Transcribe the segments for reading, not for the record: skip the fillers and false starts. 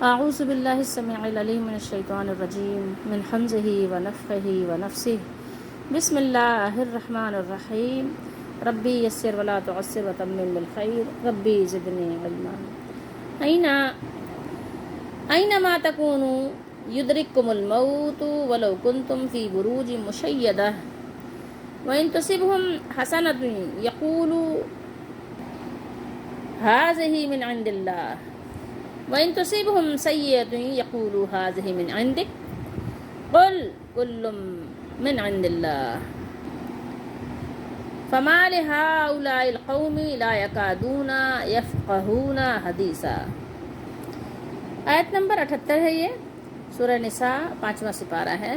اعوذ باللہ السمیع العلیم من الشیطان الرجیم من حمزہ ونفخہ ونفثہ بسم اللہ الرحمن الرحیم ربی یسر ولا تعسر وتمم بالخیر ربی زدنی علما اینما تکونوا یدرککم الموت ولو کنتم فی بروج مشیدہ وإن تصبهم حسنة يقولوا هذه من عند الله وإن تصبهم سيئة يقولوا هذه من عندك قل كل من عند الله فما لهؤلاء القوم لا يكادون يفقهون حديثا۔ آیت نمبر 78 ہے، یہ سورہ نساء 5واں سپارہ ہے۔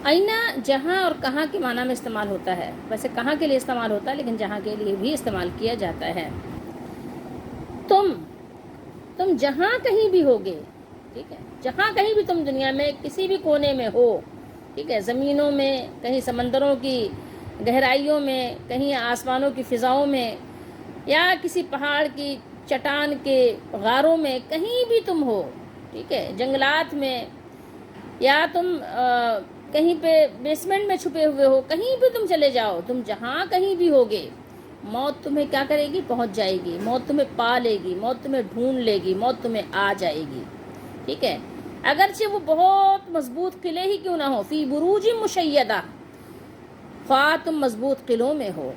آئینہ جہاں اور کہاں کے معنی میں استعمال ہوتا ہے، ویسے کہاں کے لیے استعمال ہوتا ہے لیکن جہاں کے لیے بھی استعمال کیا جاتا ہے۔ تم جہاں کہیں بھی ہوگے، ٹھیک ہے، جہاں کہیں بھی تم دنیا میں کسی بھی کونے میں ہو، ٹھیک ہے، زمینوں میں، کہیں سمندروں کی گہرائیوں میں، کہیں آسمانوں کی فضاؤں میں، یا کسی پہاڑ کی چٹان کے غاروں میں، کہیں بھی تم ہو، ٹھیک ہے، جنگلات میں، یا تم کہیں پہ بیسمنٹ میں چھپے ہوئے ہو، کہیں بھی تم چلے جاؤ، تم جہاں کہیں بھی ہوگے، موت تمہیں کیا کرے گی؟ پہنچ جائے گی، موت تمہیں پا لے گی، موت تمہیں ڈھونڈ لے گی، موت تمہیں آ جائے گی، ٹھیک ہے، اگرچہ وہ بہت مضبوط قلعے ہی کیوں نہ ہو، فی بروج مشیدہ، خواہ تم مضبوط قلعوں میں ہو،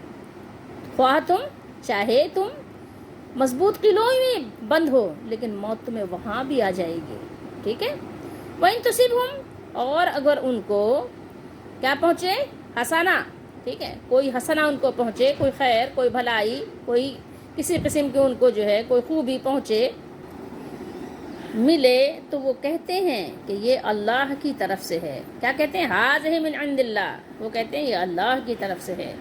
خواہ تم چاہے تم مضبوط قلعوں میں بند ہو، لیکن موت تمہیں وہاں بھی آ جائے گی، ٹھیک ہے۔ وَإِن تُصِبْهُمْ، اور اگر ان کو کیا پہنچے؟ حسنہ، ٹھیک ہے، کوئی حسنہ ان کو پہنچے، کوئی خیر، کوئی بھلائی، کوئی کسی قسم کے ان کو جو ہے کوئی خوبی پہنچے، ملے، تو وہ کہتے ہیں کہ یہ اللہ کی طرف سے ہے۔ کیا کہتے ہیں؟ ھٰذِھِ مِنْ عِنْدِ اللّٰہ، وہ کہتے ہیں یہ اللہ کی طرف سے ہے۔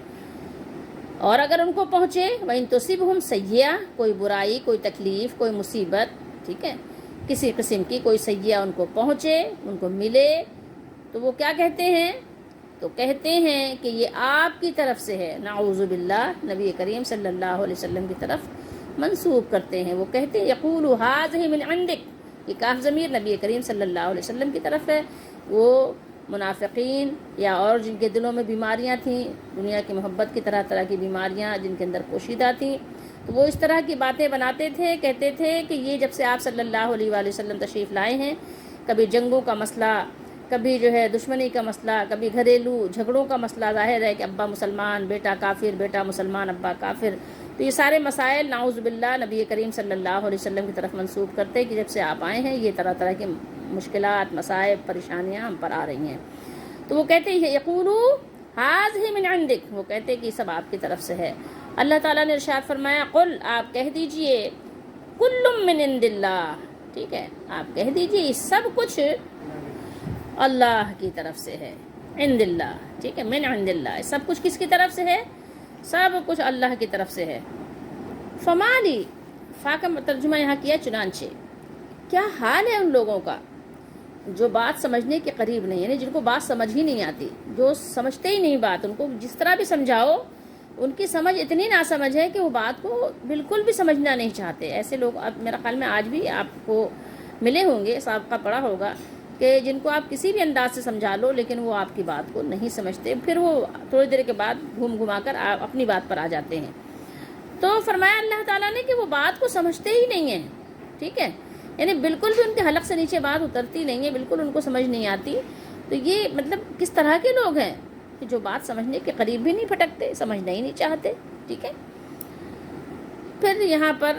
اور اگر ان کو پہنچے وَإِن تُصِبْهُمْ سَیِّئَةٌ، کوئی برائی، کوئی تکلیف، کوئی مصیبت، ٹھیک ہے، کسی قسم کی کوئی سیئہ ان کو پہنچے، ان کو ملے، تو وہ کیا کہتے ہیں؟ تو کہتے ہیں کہ یہ آپ کی طرف سے ہے۔ نعوذ باللہ، نبی کریم صلی اللہ علیہ وسلم کی طرف منسوب کرتے ہیں۔ وہ کہتے ہیں یقول ھٰذِھِ مِنْ عِنْدِک، یہ کاف ضمیر نبی کریم صلی اللہ علیہ وسلم کی طرف ہے۔ وہ منافقین یا اور جن کے دلوں میں بیماریاں تھیں، دنیا کی محبت کی طرح طرح کی بیماریاں جن کے اندر پوشیدہ تھیں، تو وہ اس طرح کی باتیں بناتے تھے، کہتے تھے کہ یہ جب سے آپ صلی اللہ علیہ وآلہ وسلم تشریف لائے ہیں، کبھی جنگوں کا مسئلہ، کبھی جو ہے دشمنی کا مسئلہ، کبھی گھریلو جھگڑوں کا مسئلہ، ظاہر ہے کہ ابا مسلمان، بیٹا کافر، بیٹا مسلمان، ابا کافر، تو یہ سارے مسائل نعوذ باللہ نبی کریم صلی اللہ علیہ وسلم کی طرف منسوب کرتے کہ جب سے آپ آئے ہیں یہ طرح طرح کی مشکلات، مصائب، پریشانیاں ہم پر آ رہی ہیں۔ تو وہ کہتے ہیں یقولو ھٰذِھِ مِنْ عِنْدِک، وہ کہتے ہیں کہ یہ سب آپ کی طرف سے ہے۔ اللہ تعالیٰ نے ارشاد فرمایا قل، آپ کہہ دیجئے کل من عند اللہ، ٹھیک ہے، آپ کہہ دیجئے یہ سب کچھ اللہ کی طرف سے ہے، عند اللہ، ٹھیک ہے، من عند اللہ، سب کچھ کس کی طرف سے ہے؟ سب کچھ اللہ کی طرف سے ہے۔ فمالی، فا کا ترجمہ یہاں کیا چنانچہ، کیا حال ہے ان لوگوں کا جو بات سمجھنے کے قریب نہیں، یعنی جن کو بات سمجھ ہی نہیں آتی، جو سمجھتے ہی نہیں بات، ان کو جس طرح بھی سمجھاؤ ان کی سمجھ اتنی ناسمجھ ہے کہ وہ بات کو بالکل بھی سمجھنا نہیں چاہتے۔ ایسے لوگ اب میرا خیال میں آج بھی آپ کو ملے ہوں گے، سابقہ پڑا ہوگا کہ جن کو آپ کسی بھی انداز سے سمجھا لو لیکن وہ آپ کی بات کو نہیں سمجھتے، پھر وہ تھوڑی دیر کے بعد گھوم گھما کر اپنی بات پر آ جاتے ہیں۔ تو فرمایا اللہ تعالیٰ نے کہ وہ بات کو سمجھتے ہی نہیں ہیں، ٹھیک ہے، یعنی بالکل بھی ان کے حلق سے نیچے بات اترتی نہیں ہے، بالکل ان کو سمجھ نہیں آتی۔ تو یہ مطلب کس طرح کے لوگ ہیں کہ جو بات سمجھنے کے قریب بھی نہیں پھٹکتے، سمجھنا ہی نہیں چاہتے، ٹھیک ہے۔ پھر یہاں پر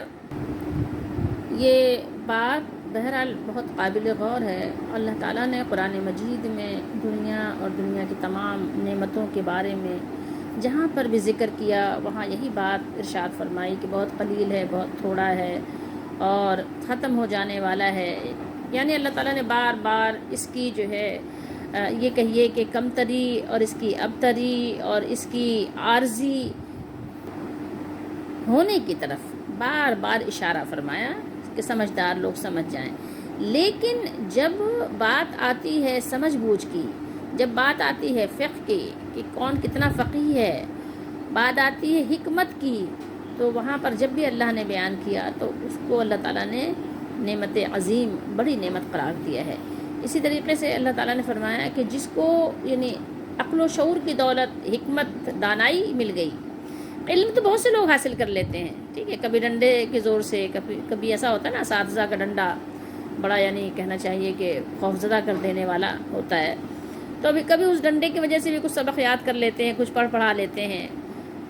یہ بات بہرحال بہت قابل غور ہے۔ اللہ تعالیٰ نے قرآن مجید میں دنیا اور دنیا کی تمام نعمتوں کے بارے میں جہاں پر بھی ذکر کیا وہاں یہی بات ارشاد فرمائی کہ بہت قلیل ہے، بہت تھوڑا ہے اور ختم ہو جانے والا ہے۔ یعنی اللہ تعالیٰ نے بار بار اس کی جو ہے یہ کہیے کہ کمتری اور اس کی ابتری اور اس کی عارضی ہونے کی طرف بار بار اشارہ فرمایا کہ سمجھدار لوگ سمجھ جائیں۔ لیکن جب بات آتی ہے سمجھ بوجھ کی، جب بات آتی ہے فقہ کی کہ کون کتنا فقیہ ہے، بات آتی ہے حکمت کی تو وہاں پر جب بھی اللہ نے بیان کیا تو اس کو اللہ تعالیٰ نے نعمت عظیم، بڑی نعمت قرار دیا ہے۔ اسی طریقے سے اللہ تعالیٰ نے فرمایا کہ جس کو یعنی عقل و شعور کی دولت، حکمت، دانائی مل گئی، علم تو بہت سے لوگ حاصل کر لیتے ہیں، ٹھیک ہے، کبھی ڈنڈے کے زور سے، کبھی ایسا ہوتا ہے نا اساتذہ کا ڈنڈا بڑا یعنی کہنا چاہیے کہ خوفزدہ کر دینے والا ہوتا ہے، تو کبھی اس ڈنڈے کی وجہ سے بھی کچھ سبق یاد کر لیتے ہیں، کچھ پڑھا لیتے ہیں،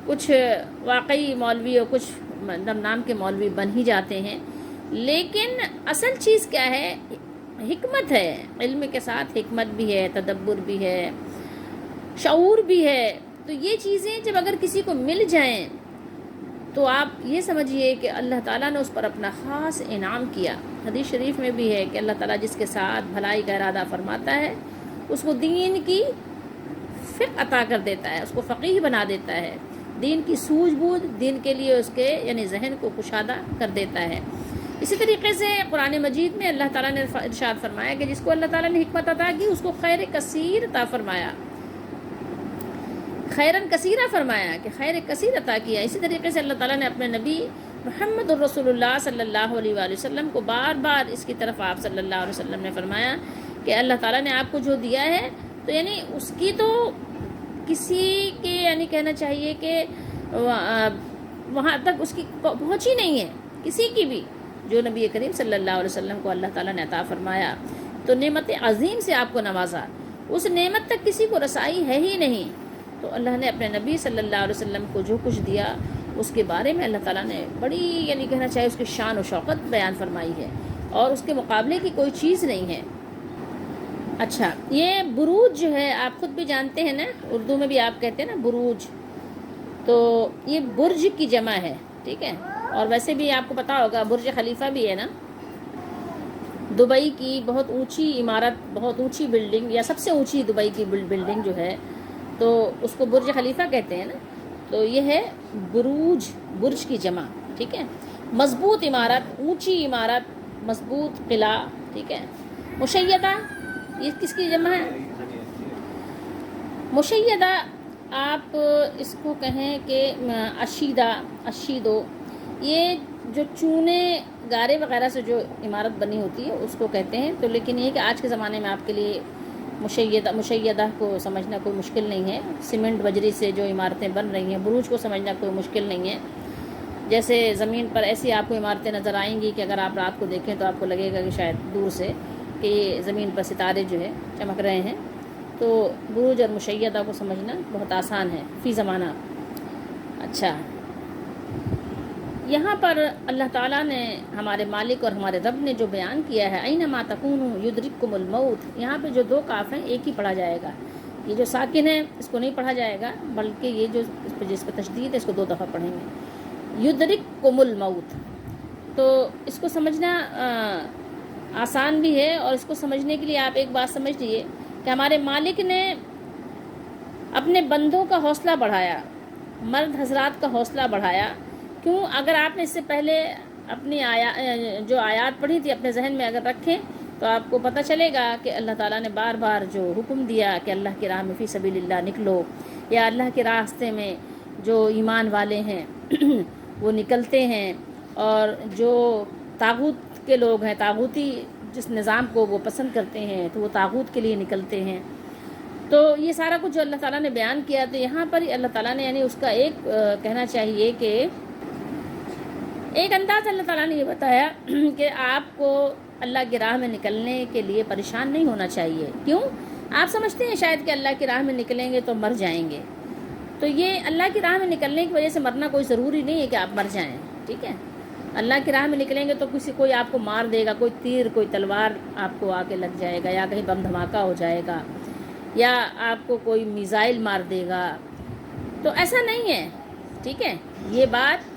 کچھ واقعی مولوی اور کچھ نام کے مولوی بن ہی جاتے ہیں۔ لیکن اصل چیز کیا ہے؟ حکمت ہے، علم کے ساتھ حکمت بھی ہے، تدبر بھی ہے، شعور بھی ہے۔ تو یہ چیزیں جب اگر کسی کو مل جائیں تو آپ یہ سمجھیے کہ اللہ تعالیٰ نے اس پر اپنا خاص انعام کیا۔ حدیث شریف میں بھی ہے کہ اللہ تعالیٰ جس کے ساتھ بھلائی کا ارادہ فرماتا ہے اس کو دین کی فقہ عطا کر دیتا ہے، اس کو فقیہ بنا دیتا ہے، دین کی سوجھ بوجھ، دین کے لیے اس کے یعنی ذہن کو کشادہ کر دیتا ہے۔ اسی طریقے سے قرآن مجید میں اللہ تعالیٰ نے ارشاد فرمایا کہ جس کو اللہ تعالیٰ نے حکمت عطا کی اس کو خیر کثیر عطا فرمایا، خیرن کثیرہ فرمایا کہ خیر کثیر عطا کیا۔ اسی طریقے سے اللہ تعالیٰ نے اپنے نبی محمد الرسول اللہ صلی اللہ علیہ وآلہ وسلم کو بار بار اس کی طرف آپ صلی اللہ علیہ وسلم نے فرمایا کہ اللہ تعالیٰ نے آپ کو جو دیا ہے تو یعنی اس کی تو کسی کے یعنی کہنا چاہیے کہ وہاں تک اس کی پہنچ ہی نہیں ہے کسی کی بھی، جو نبی کریم صلی اللہ علیہ وسلم کو اللہ تعالیٰ نے عطا فرمایا، تو نعمت عظیم سے آپ کو نوازا، اس نعمت تک کسی کو رسائی ہے ہی نہیں۔ تو اللہ نے اپنے نبی صلی اللہ علیہ وسلم کو جو کچھ دیا اس کے بارے میں اللہ تعالیٰ نے بڑی یعنی کہنا چاہیے اس کی شان و شوقت بیان فرمائی ہے، اور اس کے مقابلے کی کوئی چیز نہیں ہے۔ اچھا، یہ بروج جو ہے آپ خود بھی جانتے ہیں نا، اردو میں بھی آپ کہتے ہیں نا بروج، تو یہ برج کی جمع ہے، ٹھیک ہے، اور ویسے بھی آپ کو پتا ہوگا برج خلیفہ بھی ہے نا، دبئی کی بہت اونچی عمارت، بہت اونچی بلڈنگ، یا سب سے اونچی دبئی کی بلڈنگ جو ہے تو اس کو برج خلیفہ کہتے ہیں نا، تو یہ ہے بروج، برج کی جمع، ٹھیک ہے، مضبوط عمارت، اونچی عمارت، مضبوط قلعہ، ٹھیک ہے۔ مشیدہ، یہ کس کی جمع ہے؟ مشیدہ آپ اس کو کہیں کہ اشیدو، یہ جو چونے گارے وغیرہ سے جو عمارت بنی ہوتی ہے اس کو کہتے ہیں۔ تو لیکن یہ کہ آج کے زمانے میں آپ کے لیے مشیدہ کو سمجھنا کوئی مشکل نہیں ہے، سیمنٹ بجری سے جو عمارتیں بن رہی ہیں، بروج کو سمجھنا کوئی مشکل نہیں ہے۔ جیسے زمین پر ایسی آپ کو عمارتیں نظر آئیں گی کہ اگر آپ رات کو دیکھیں تو آپ کو لگے گا کہ شاید دور سے کہ یہ زمین پر ستارے جو ہے چمک رہے ہیں، تو بروج اور مشیدہ کو سمجھنا بہت آسان ہے فی زمانہ۔ اچھا، یہاں پر اللہ تعالیٰ نے ہمارے مالک اور ہمارے رب نے جو بیان کیا ہے اینما تکونوا یدرککم الموت، یہاں پہ جو دو کاف ہیں ایک ہی پڑھا جائے گا، یہ جو ساکن ہے اس کو نہیں پڑھا جائے گا، بلکہ یہ جو جس پہ تشدید ہے اس کو دو دفعہ پڑھیں گے، یدرککم الموت۔ تو اس کو سمجھنا آسان بھی ہے، اور اس کو سمجھنے کے لیے آپ ایک بات سمجھ لیجیے کہ ہمارے مالک نے اپنے بندوں کا حوصلہ بڑھایا، مرد حضرات کا حوصلہ بڑھایا۔ کیوں؟ اگر آپ نے اس سے پہلے اپنی جو آیات پڑھی تھی اپنے ذہن میں اگر رکھیں تو آپ کو پتہ چلے گا کہ اللہ تعالیٰ نے بار بار جو حکم دیا کہ اللہ کی راہ میں فی سبیل اللہ نکلو، یا اللہ کے راستے میں جو ایمان والے ہیں وہ نکلتے ہیں، اور جو طاغوت کے لوگ ہیں، طاغوتی جس نظام کو وہ پسند کرتے ہیں تو وہ طاغوت کے لیے نکلتے ہیں۔ تو یہ سارا کچھ جو اللہ تعالیٰ نے بیان کیا، تو یہاں پر اللہ تعالیٰ نے یعنی اس کا ایک کہنا چاہیے کہ ایک انداز اللہ تعالیٰ نے یہ بتایا کہ آپ کو اللہ کی راہ میں نکلنے کے لیے پریشان نہیں ہونا چاہیے۔ کیوں؟ آپ سمجھتے ہیں شاید کہ اللہ کی راہ میں نکلیں گے تو مر جائیں گے، تو یہ اللہ کی راہ میں نکلنے کی وجہ سے مرنا کوئی ضروری نہیں ہے کہ آپ مر جائیں، ٹھیک ہے۔ اللہ کی راہ میں نکلیں گے تو کوئی آپ کو مار دے گا، کوئی تیر، کوئی تلوار آپ کو آ کے لگ جائے گا، یا کہیں بم دھماکہ ہو جائے گا، یا آپ کو کوئی میزائل مار دے گا، تو ایسا نہیں ہے، ٹھیک ہے۔ یہ بات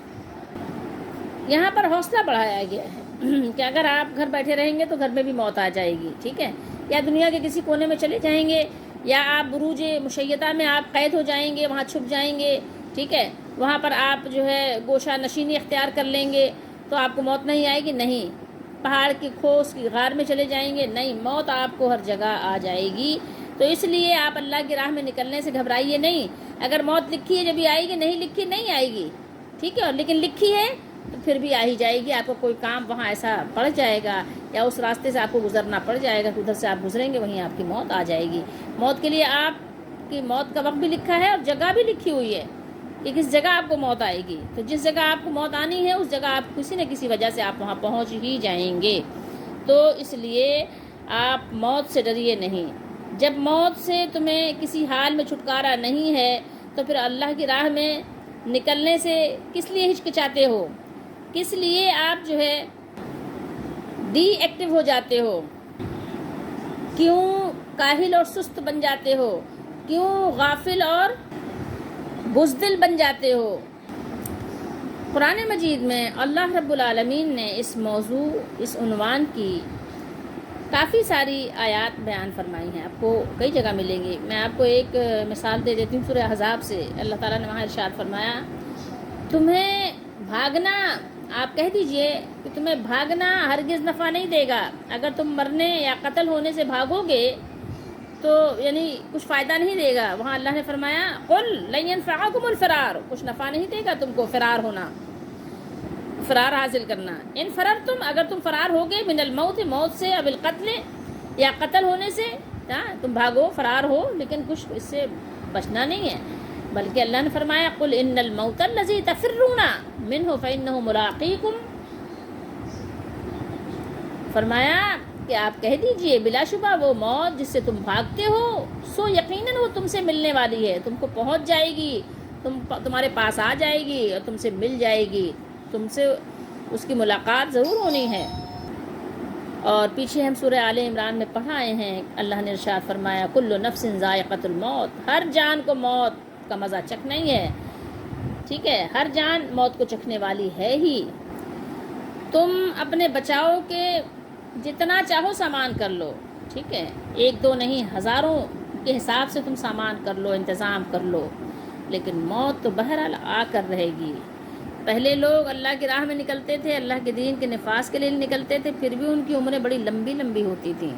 یہاں پر حوصلہ بڑھایا گیا ہے کہ اگر آپ گھر بیٹھے رہیں گے تو گھر میں بھی موت آ جائے گی، ٹھیک ہے، یا دنیا کے کسی کونے میں چلے جائیں گے، یا آپ بروج مشیدہ میں آپ قید ہو جائیں گے، وہاں چھپ جائیں گے، ٹھیک ہے، وہاں پر آپ جو ہے گوشہ نشینی اختیار کر لیں گے تو آپ کو موت نہیں آئے گی، نہیں، پہاڑ کی کھوس کی غار میں چلے جائیں گے، نہیں، موت آپ کو ہر جگہ آ جائے گی۔ تو اس لیے آپ اللہ کی راہ میں نکلنے سے گھبرائیے نہیں، اگر موت لکھی ہے جب یہ آئے گی، نہیں لکھی نہیں آئے گی، ٹھیک ہے، اور لیکن لکھی ہے تو پھر بھی آ ہی جائے گی. آپ کو کوئی کام وہاں ایسا پڑ جائے گا یا اس راستے سے آپ کو گزرنا پڑ جائے گا کہ ادھر سے آپ گزریں گے، وہیں آپ کی موت آ جائے گی. موت کے لیے آپ کی موت کا وقت بھی لکھا ہے اور جگہ بھی لکھی ہوئی ہے کہ کس جگہ آپ کو موت آئے گی. تو جس جگہ آپ کو موت آنی ہے اس جگہ آپ کسی نہ کسی وجہ سے آپ وہاں پہنچ ہی جائیں گے. تو اس لیے آپ موت سے ڈریے نہیں. جب موت سے تمہیں کسی حال میں چھٹکارا نہیں ہے تو پھر اللہ کی راہ میں نکلنے سے کس لیے ہچکچاتے ہو؟ کس لیے آپ جو ہے ڈی ایکٹیو ہو جاتے ہو؟ کیوں کاہل اور سست بن جاتے ہو؟ کیوں غافل اور بزدل بن جاتے ہو؟ قرآن مجید میں اللہ رب العالمین نے اس موضوع، اس عنوان کی کافی ساری آیات بیان فرمائی ہیں. آپ کو کئی جگہ ملیں گی. میں آپ کو ایک مثال دے دیتی ہوں. سورہ احزاب سے اللہ تعالیٰ نے وہاں ارشاد فرمایا، تمہیں بھاگنا، آپ کہہ دیجئے کہ تمہیں بھاگنا ہرگز نفع نہیں دے گا. اگر تم مرنے یا قتل ہونے سے بھاگو گے تو یعنی کچھ فائدہ نہیں دے گا. وہاں اللہ نے فرمایا قل لن ينفعكم الفرار، کچھ نفع نہیں دے گا تم کو فرار ہونا، فرار حاصل کرنا. ان فررتم، اگر تم فرار ہوگے، من الموت، موت سے، اب القتل، یا قتل ہونے سے، تم بھاگو فرار ہو لیکن کچھ اس سے بچنا نہیں ہے. بلکہ اللہ نے فرمایا قل ان الموت الذی تفرون منہ فانہ ملاقیکم، فرمایا کہ آپ کہہ دیجئے بلا شبہ وہ موت جس سے تم بھاگتے ہو سو یقیناً وہ تم سے ملنے والی ہے، تم کو پہنچ جائے گی، تمہارے پاس آ جائے گی اور تم سے مل جائے گی، تم سے اس کی ملاقات ضرور ہونی ہے. اور پیچھے ہم سورہ آل عمران میں پڑھا آئے ہیں، اللہ نے ارشاد فرمایا کل نفس ذائقۃ الموت، ہر جان کو موت کا مزہ چکھنا ہی ہے. ٹھیک ہے، ہر جان موت کو چکھنے والی ہے ہی. تم اپنے بچاؤ کے جتنا چاہو سامان کر لو، ٹھیک ہے، ایک دو نہیں، ہزاروں کے حساب سے تم سامان کر لو، انتظام کر لو، لیکن موت تو بہرحال آ کر رہے گی. پہلے لوگ اللہ کی راہ میں نکلتے تھے، اللہ کے دین کے نفاذ کے لیے نکلتے تھے، پھر بھی ان کی عمریں بڑی لمبی لمبی ہوتی تھیں.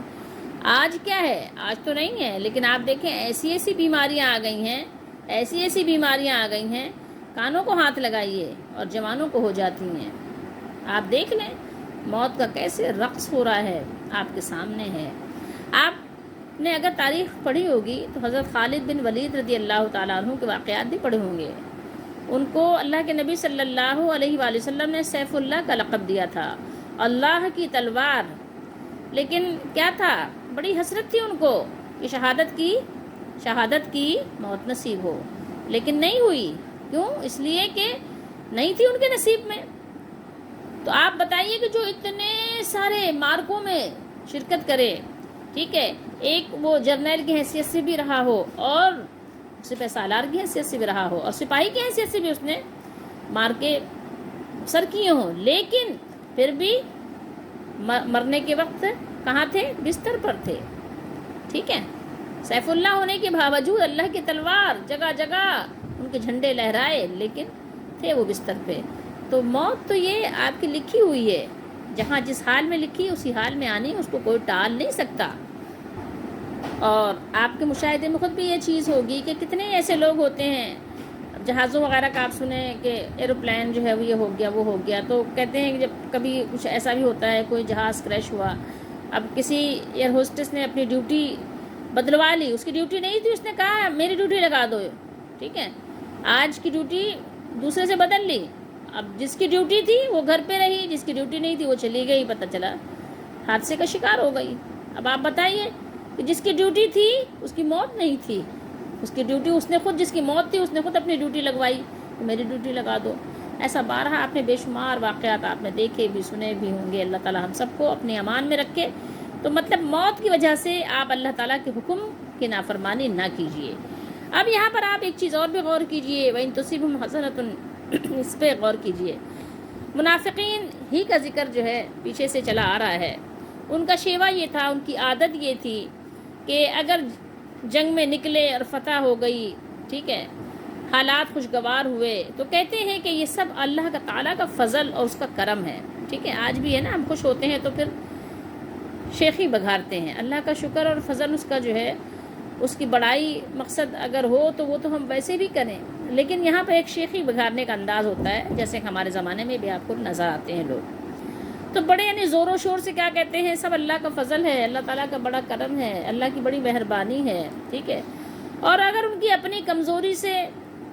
آج کیا ہے؟ آج تو نہیں ہے، لیکن آپ دیکھیں ایسی ایسی بیماریاں آ گئی ہیں، ایسی ایسی بیماریاں آ گئی ہیں، کانوں کو ہاتھ لگائیے اور جوانوں کو ہو جاتی ہیں. آپ دیکھ لیں موت کا کیسے رقص ہو رہا ہے، آپ کے سامنے ہے. آپ نے اگر تاریخ پڑھی ہوگی تو حضرت خالد بن ولید رضی اللہ تعالیٰ عنہ کے واقعات بھی پڑھے ہوں گے. ان کو اللہ کے نبی صلی اللہ علیہ وآلہ وسلم نے سیف اللہ کا لقب دیا تھا، اللہ کی تلوار. لیکن کیا تھا؟ بڑی حسرت تھی ان کو کہ شہادت کی موت نصیب ہو، لیکن نہیں ہوئی. کیوں؟ اس لیے کہ نہیں تھی ان کے نصیب میں. تو آپ بتائیے کہ جو اتنے سارے مارکوں میں شرکت کرے، ٹھیک ہے، ایک وہ جرنیل کی حیثیت سے بھی رہا ہو اور سپہ سالار کی حیثیت سے بھی رہا ہو اور سپاہی کی حیثیت سے بھی اس نے مار کے سر کیے ہوں، لیکن پھر بھی مرنے کے وقت کہاں تھے؟ بستر پر تھے. ٹھیک ہے، سیف اللہ ہونے کے باوجود اللہ کی تلوار جگہ جگہ ان کے جھنڈے لہرائے، لیکن تھے وہ بستر پہ. تو موت تو یہ آپ کی لکھی ہوئی ہے، جہاں جس حال میں لکھی اسی حال میں آنی، اس کو کوئی ٹال نہیں سکتا. اور آپ کے مشاہدے میں خود بھی یہ چیز ہوگی کہ کتنے ایسے لوگ ہوتے ہیں، جہازوں وغیرہ کا آپ سنیں کہ ایروپلین جو ہے وہ یہ ہو گیا وہ ہو گیا، تو کہتے ہیں کہ جب کبھی کچھ ایسا بھی ہوتا ہے، کوئی جہاز کریش ہوا، اب کسی ایئر ہوسٹس نے اپنی ڈیوٹی بدلوا لی، اس کی ڈیوٹی نہیں تھی، اس نے کہا میری ڈیوٹی لگا دو. ٹھیک ہے، آج کی ڈیوٹی دوسرے سے بدل لی. اب جس کی ڈیوٹی تھی وہ گھر پہ رہی، جس کی ڈیوٹی نہیں تھی وہ چلی گئی، پتہ چلا حادثے کا شکار ہو گئی. اب آپ بتائیے کہ جس کی ڈیوٹی تھی اس کی موت نہیں تھی، اس کی ڈیوٹی اس نے خود، جس کی موت تھی اس نے خود اپنی ڈیوٹی لگوائی، میری ڈیوٹی لگا دو. ایسا بارہا آپ نے بے شمار واقعات آپ نے دیکھے بھی سنے بھی ہوں گے. اللہ تعالیٰ ہم سب کو اپنے امان میں رکھے. تو مطلب موت کی وجہ سے آپ اللہ تعالیٰ کے حکم کی نافرمانی نہ کیجیے. اب یہاں پر آپ ایک چیز اور بھی غور کیجیے، وَإِن تُصِبْهُمْ حَسَنَةٌ، اس پہ غور کیجیے. منافقین ہی کا ذکر جو ہے پیچھے سے چلا آ رہا ہے. ان کا شیوا یہ تھا، ان کی عادت یہ تھی کہ اگر جنگ میں نکلے اور فتح ہو گئی، ٹھیک ہے، حالات خوشگوار ہوئے، تو کہتے ہیں کہ یہ سب اللہ کا تعالیٰ کا فضل اور اس کا کرم ہے. ٹھیک ہے، آج بھی ہے نا، ہم خوش ہوتے ہیں تو پھر شیخی بگھارتے ہیں. اللہ کا شکر اور فضل اس کا جو ہے اس کی بڑائی مقصد اگر ہو تو وہ تو ہم ویسے بھی کریں، لیکن یہاں پہ ایک شیخی بگھارنے کا انداز ہوتا ہے، جیسے کہ ہمارے زمانے میں بھی آپ کو نظر آتے ہیں لوگ، تو بڑے یعنی زور و شور سے کیا کہتے ہیں، سب اللہ کا فضل ہے، اللہ تعالیٰ کا بڑا کرم ہے، اللہ کی بڑی مہربانی ہے، ٹھیک ہے۔ اور اگر ان کی اپنی کمزوری سے،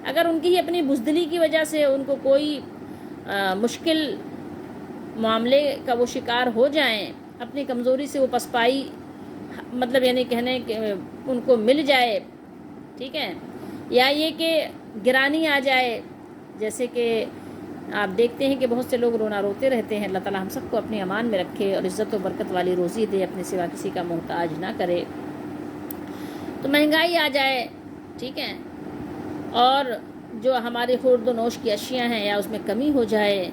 اگر ان کی اپنی بزدلی کی وجہ سے ان کو کوئی مشکل معاملے کا وہ شکار ہو جائیں، اپنی کمزوری سے وہ پسپائی مطلب یعنی کہنے کہ ان کو مل جائے، ٹھیک ہے، یا یہ کہ گرانی آ جائے، جیسے کہ آپ دیکھتے ہیں کہ بہت سے لوگ رونا روتے رہتے ہیں، اللہ تعالیٰ ہم سب کو اپنی امان میں رکھے اور عزت و برکت والی روزی دے، اپنے سوا کسی کا محتاج نہ کرے۔ تو مہنگائی آ جائے، ٹھیک ہے، اور جو ہمارے خورد و نوش کی اشیاء ہیں یا اس میں کمی ہو جائے،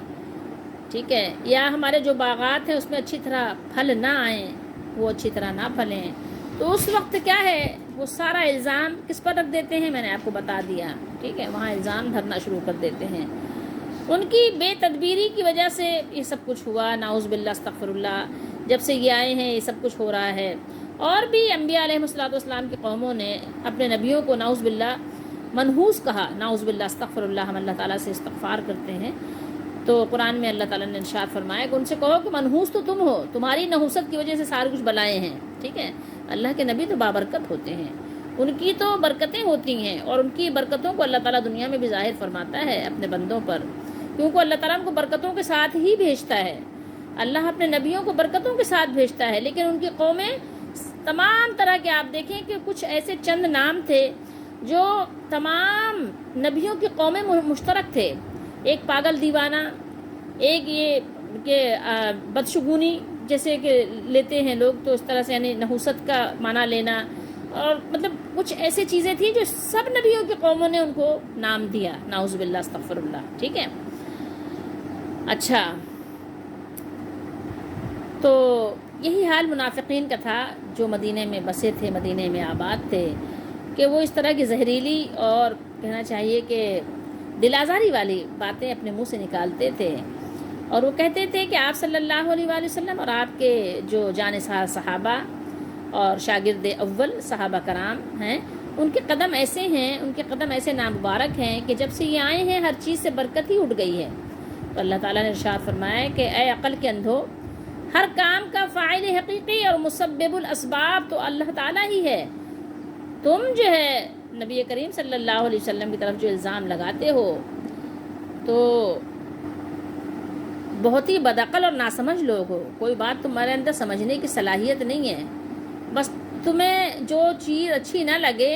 ٹھیک ہے، یا ہمارے جو باغات ہیں اس میں اچھی طرح پھل نہ آئیں، وہ اچھی طرح نہ پھلیں، تو اس وقت کیا ہے، وہ سارا الزام کس پر رکھ دیتے ہیں، میں نے آپ کو بتا دیا، ٹھیک ہے، وہاں الزام دھرنا شروع کر دیتے ہیں، ان کی بے تدبیری کی وجہ سے یہ سب کچھ ہوا، نعوذ باللہ استغفر اللہ، جب سے یہ آئے ہیں یہ سب کچھ ہو رہا ہے۔ اور بھی انبیاء علیہ الصلوۃ والسلام کی قوموں نے اپنے نبیوں کو نعوذ باللہ منحوس کہا، نعوذ باللہ استغفر اللہ، ہم اللہ تعالیٰ سے استغفار کرتے ہیں، تو قرآن میں اللہ تعالیٰ نے ارشاد فرمایا کہ ان سے کہو کہ منحوس تو تم ہو، تمہاری نحوست کی وجہ سے سارے کچھ بلائیں ہیں، ٹھیک ہے، اللہ کے نبی تو بابرکت ہوتے ہیں، ان کی تو برکتیں ہوتی ہیں، اور ان کی برکتوں کو اللہ تعالیٰ دنیا میں بھی ظاہر فرماتا ہے اپنے بندوں پر، کیونکہ اللہ تعالیٰ ان کو برکتوں کے ساتھ ہی بھیجتا ہے، اللہ اپنے نبیوں کو برکتوں کے ساتھ بھیجتا ہے، لیکن ان کی قومیں تمام طرح کے، آپ دیکھیں کہ کچھ ایسے چند نام تھے جو تمام نبیوں کی قومیں مشترک تھے، ایک پاگل دیوانہ، ایک یہ کہ بدشگونی جیسے کہ لیتے ہیں لوگ، تو اس طرح سے یعنی نحوست کا معنی لینا، اور مطلب کچھ ایسی چیزیں تھیں جو سب نبیوں کی قوموں نے ان کو نام دیا، نعوذ باللہ استغفر اللہ، ٹھیک ہے۔ اچھا، تو یہی حال منافقین کا تھا جو مدینے میں بسے تھے، مدینے میں آباد تھے، کہ وہ اس طرح کی زہریلی اور کہنا چاہیے کہ دل آزاری والی باتیں اپنے منہ سے نکالتے تھے، اور وہ کہتے تھے کہ آپ صلی اللہ علیہ وآلہ وسلم اور آپ کے جو جانثار صحابہ اور شاگرد اول صحابہ کرام ہیں، ان کے قدم ایسے ہیں، ان کے قدم ایسے نامبارک ہیں کہ جب سے یہ آئے ہیں ہر چیز سے برکت ہی اٹھ گئی ہے۔ تو اللہ تعالیٰ نے ارشاد فرمایا کہ اے عقل کے اندھو، ہر کام کا فاعل حقیقی اور مسبب الاسباب تو اللہ تعالیٰ ہی ہے، تم جو ہے نبی کریم صلی اللہ علیہ وسلم کی طرف جو الزام لگاتے ہو تو بہت ہی بدعقل اور ناسمجھ لوگ ہو، کوئی بات تمہارے اندر سمجھنے کی صلاحیت نہیں ہے، بس تمہیں جو چیز اچھی نہ لگے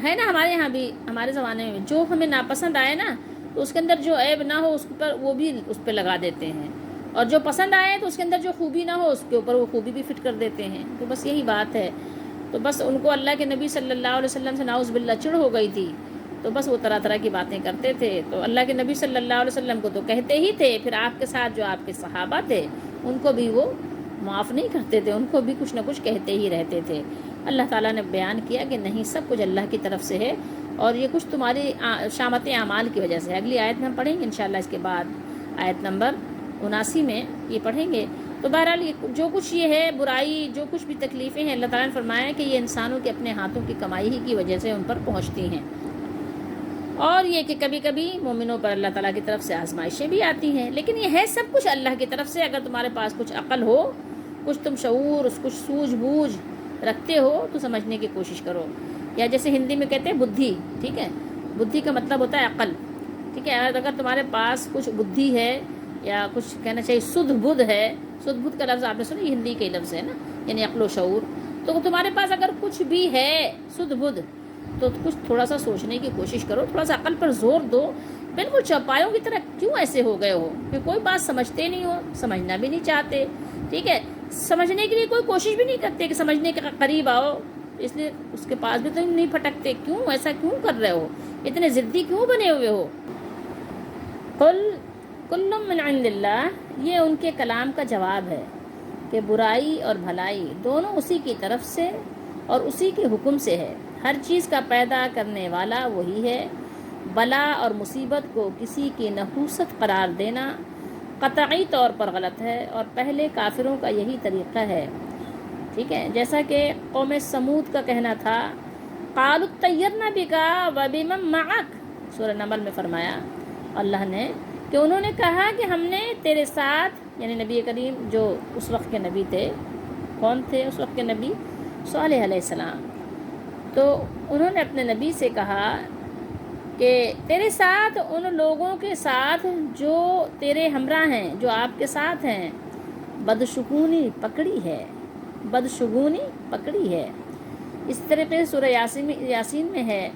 ہے نا، ہمارے یہاں بھی ہمارے زمانے میں جو ہمیں ناپسند آئے نا، تو اس کے اندر جو عیب نہ ہو اس پر وہ بھی اس پہ لگا دیتے ہیں، اور جو پسند آئے تو اس کے اندر جو خوبی نہ ہو اس کے اوپر وہ خوبی بھی فٹ کر دیتے ہیں، تو بس یہی بات ہے۔ تو بس ان کو اللہ کے نبی صلی اللہ علیہ وسلم سے نعوذ باللہ چڑ ہو گئی تھی، تو بس وہ طرح طرح کی باتیں کرتے تھے، تو اللہ کے نبی صلی اللہ علیہ وسلم کو تو کہتے ہی تھے، پھر آپ کے ساتھ جو آپ کے صحابہ تھے ان کو بھی وہ معاف نہیں کرتے تھے، ان کو بھی کچھ نہ کچھ کہتے ہی رہتے تھے۔ اللہ تعالیٰ نے بیان کیا کہ نہیں، سب کچھ اللہ کی طرف سے ہے، اور یہ کچھ تمہاری شامت اعمال کی وجہ سے۔ اگلی آیت میں ہم پڑھیں گے انشاءاللہ، اس کے بعد آیت نمبر 79 میں یہ پڑھیں گے۔ تو بہرحال جو کچھ یہ ہے برائی، جو کچھ بھی تکلیفیں ہیں، اللہ تعالیٰ نے فرمایا کہ یہ انسانوں کے اپنے ہاتھوں کی کمائی ہی کی وجہ سے ان پر پہنچتی ہیں، اور یہ کہ کبھی کبھی مومنوں پر اللہ تعالیٰ کی طرف سے آزمائشیں بھی آتی ہیں، لیکن یہ ہے سب کچھ اللہ کی طرف سے۔ اگر تمہارے پاس کچھ عقل ہو، کچھ تم شعور، کچھ سوجھ بوجھ رکھتے ہو تو سمجھنے کی کوشش کرو، یا جیسے ہندی میں کہتے ہیں بدھی، ٹھیک ہے، بدھی کا مطلب ہوتا ہے عقل، ٹھیک ہے، اگر تمہارے پاس کچھ بدھی ہے یا کچھ کہنا چاہیے سدھ بدھ ہے، سدھ بدھ کا لفظ آپ نے سنا، یہ ہندی کے لفظ ہے نا، یعنی عقل و شعور، تو تمہارے پاس اگر کچھ بھی ہے سدھ بدھ تو کچھ تھوڑا سا سوچنے کی کوشش کرو، تھوڑا سا عقل پر زور دو، بالکل چوپایوں کی طرح کیوں ایسے ہو گئے ہو کہ کوئی بات سمجھتے نہیں ہو، سمجھنا بھی نہیں چاہتے، ٹھیک ہے، سمجھنے کے لیے کوئی کوشش بھی نہیں کرتے کہ سمجھنے کے قریب آؤ، اس لیے اس کے پاس بھی تو نہیں پھٹکتے، کیوں ایسا کیوں کر رہے ہو، اتنے ضدی کیوں بنے ہوئے ہو۔ قل کل من عند اللہ، یہ ان کے کلام کا جواب ہے کہ برائی اور بھلائی دونوں اسی کی طرف سے اور اسی کے حکم سے ہے، ہر چیز کا پیدا کرنے والا وہی ہے، بلا اور مصیبت کو کسی کی نحوست قرار دینا قطعی طور پر غلط ہے، اور پہلے کافروں کا یہی طریقہ ہے، ٹھیک ہے، جیسا کہ قوم سمود کا کہنا تھا قالوا اطیرنا بک وبمن معک، سورہ نمل میں فرمایا اللہ نے کہ انہوں نے کہا کہ ہم نے تیرے ساتھ، یعنی نبی کریم جو اس وقت کے نبی تھے، کون تھے اس وقت کے نبی؟ صالح علیہ السلام. تو انہوں نے اپنے نبی سے کہا کہ تیرے ساتھ ان لوگوں کے ساتھ جو تیرے ہمراہ ہیں، جو آپ کے ساتھ ہیں، بدشگونی پکڑی ہے، بدشگونی پکڑی ہے. اس طرح پہ سورہ یاسین میں ہے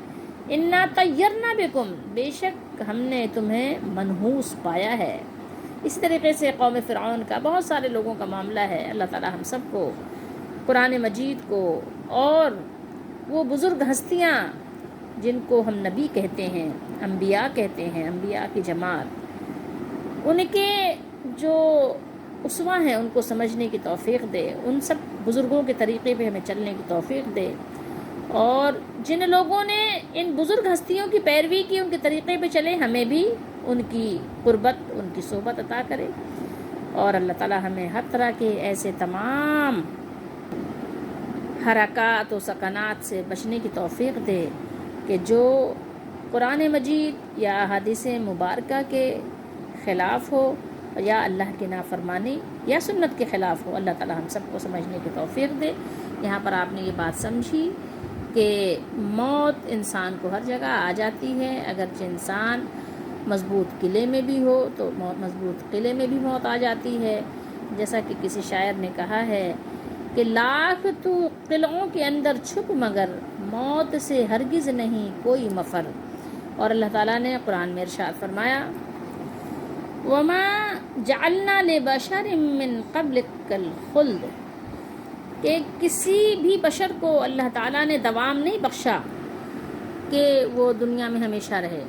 انا طیرنا بکم، بے شک ہم نے تمہیں منحوس پایا ہے. اس طریقے سے قوم فرعون کا، بہت سارے لوگوں کا معاملہ ہے. اللہ تعالی ہم سب کو قرآن مجید کو اور وہ بزرگ ہستیاں جن کو ہم نبی کہتے ہیں، انبیاء کہتے ہیں، انبیاء کی جماعت، ان کے جو اسوہ ہیں ان کو سمجھنے کی توفیق دے، ان سب بزرگوں کے طریقے پہ ہمیں چلنے کی توفیق دے، اور جن لوگوں نے ان بزرگ ہستیوں کی پیروی کی، ان کے طریقے پہ چلے، ہمیں بھی ان کی قربت، ان کی صحبت عطا کرے. اور اللہ تعالی ہمیں ہر طرح کے ایسے تمام حرکات و سکنات سے بچنے کی توفیق دے کہ جو قرآن مجید یا احادیث مبارکہ کے خلاف ہو، یا اللہ کی نافرمانی یا سنت کے خلاف ہو. اللہ تعالی ہم سب کو سمجھنے کی توفیق دے. یہاں پر آپ نے یہ بات سمجھی کہ موت انسان کو ہر جگہ آ جاتی ہے. اگرچہ انسان مضبوط قلعے میں بھی ہو تو مضبوط قلعے میں بھی موت آ جاتی ہے. جیسا کہ کسی شاعر نے کہا ہے کہ لاکھ تو قلعوں کے اندر چھپ مگر موت سے ہرگز نہیں کوئی مفر. اور اللہ تعالیٰ نے قرآن میں ارشاد فرمایا وما جعلنا لبشر من قبلک الخلد، کہ کسی بھی بشر کو اللہ تعالیٰ نے دوام نہیں بخشا کہ وہ دنیا میں ہمیشہ رہے.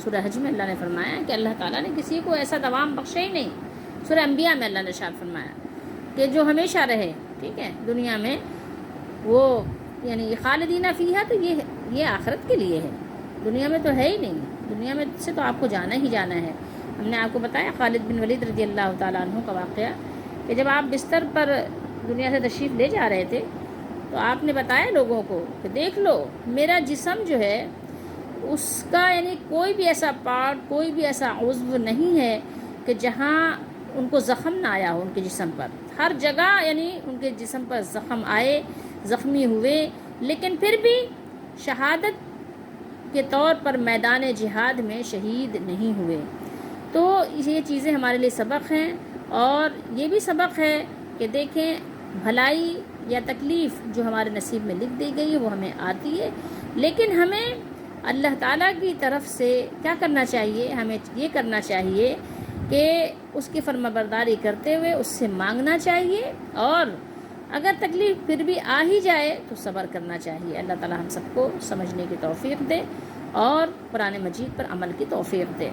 سورہ حج میں اللہ نے فرمایا کہ اللہ تعالیٰ نے کسی کو ایسا دوام بخشا ہی نہیں. سورہ انبیاء میں اللہ نے ارشاد فرمایا کہ جو ہمیشہ رہے، ٹھیک ہے، دنیا میں، وہ یعنی خالدین فیہا، تو یہ آخرت کے لیے ہے، دنیا میں تو ہے ہی نہیں. دنیا میں سے تو آپ کو جانا ہی جانا ہے. ہم نے آپ کو بتایا خالد بن ولید رضی اللہ تعالیٰ عنہ کا واقعہ کہ جب آپ بستر پر دنیا سے تشریف لے جا رہے تھے تو آپ نے بتایا لوگوں کو کہ دیکھ لو میرا جسم جو ہے اس کا یعنی کوئی بھی ایسا پارٹ، کوئی بھی ایسا عضو نہیں ہے کہ جہاں ان کو زخم نہ آیا ہو. ان کے جسم پر ہر جگہ یعنی ان کے جسم پر زخم آئے، زخمی ہوئے، لیکن پھر بھی شہادت کے طور پر میدان جہاد میں شہید نہیں ہوئے. تو یہ چیزیں ہمارے لیے سبق ہیں، اور یہ بھی سبق ہے کہ دیکھیں بھلائی یا تکلیف جو ہمارے نصیب میں لکھ دی گئی ہے وہ ہمیں آتی ہے، لیکن ہمیں اللہ تعالیٰ کی طرف سے کیا کرنا چاہیے؟ ہمیں یہ کرنا چاہیے کہ اس کی فرما برداری کرتے ہوئے اس سے مانگنا چاہیے، اور اگر تکلیف پھر بھی آ ہی جائے تو صبر کرنا چاہیے. اللہ تعالیٰ ہم سب کو سمجھنے کی توفیق دے اور قرآن مجید پر عمل کی توفیق دے.